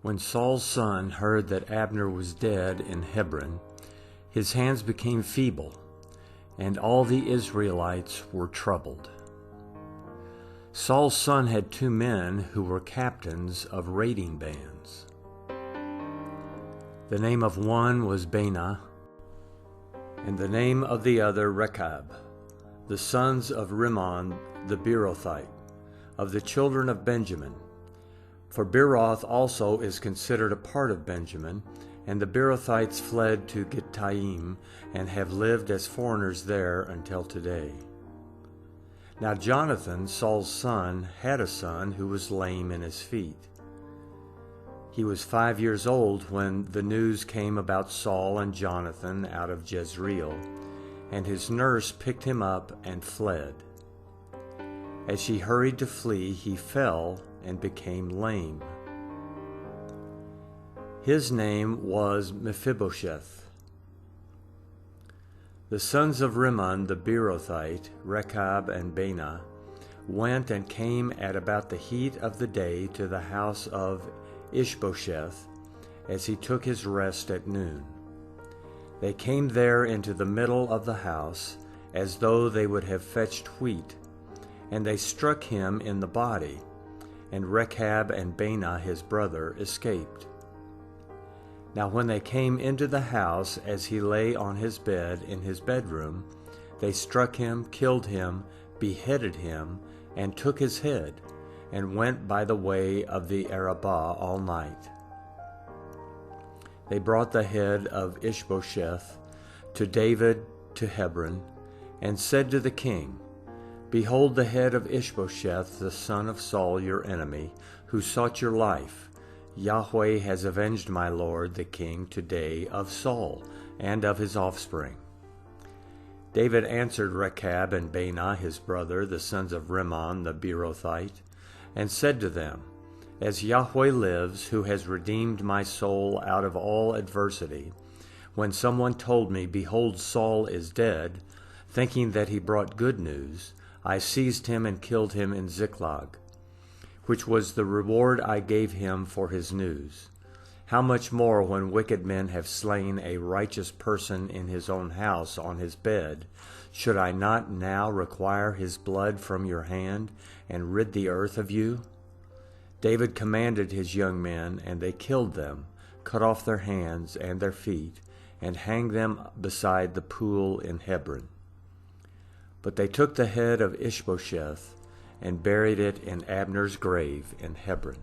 When Saul's son heard that Abner was dead in Hebron, his hands became feeble, and all the Israelites were troubled. Saul's son had 2 men who were captains of raiding bands. The name of one was Baanah, and the name of the other Rechab, the sons of Rimmon the Beerothite, of the children of Benjamin. For Beeroth also is considered a part of Benjamin, and the Beerothites fled to Gittaim and have lived as foreigners there until today. Now Jonathan, Saul's son, had a son who was lame in his feet. He was 5 years old when the news came about Saul and Jonathan out of Jezreel, and his nurse picked him up and fled. As she hurried to flee, he fell and became lame. His name was Mephibosheth. The sons of Rimmon the Beerothite, Rechab and Baanah, went and came at about the heat of the day to the house of Ishbosheth, as he took his rest at noon. They came there into the middle of the house, as though they would have fetched wheat, and they struck him in the body, and Rechab and Baanah his brother escaped. Now when they came into the house as he lay on his bed in his bedroom, they struck him, killed him, beheaded him, and took his head, and went by the way of the Arabah all night. They brought the head of Ishbosheth to David to Hebron, and said to the king, Behold the head of Ishbosheth, the son of Saul your enemy, who sought your life. Yahweh has avenged my lord the king today of Saul and of his offspring. David answered Rechab and Baanah his brother, the sons of Rimmon the Beerothite, and said to them, As Yahweh lives, who has redeemed my soul out of all adversity, when someone told me, Behold, Saul is dead, thinking that he brought good news, I seized him and killed him in Ziklag, which was the reward I gave him for his news. How much more when wicked men have slain a righteous person in his own house on his bed, should I not now require his blood from your hand and rid the earth of you? David commanded his young men, and they killed them, cut off their hands and their feet, and hanged them beside the pool in Hebron. But they took the head of Ishbosheth and buried it in Abner's grave in Hebron.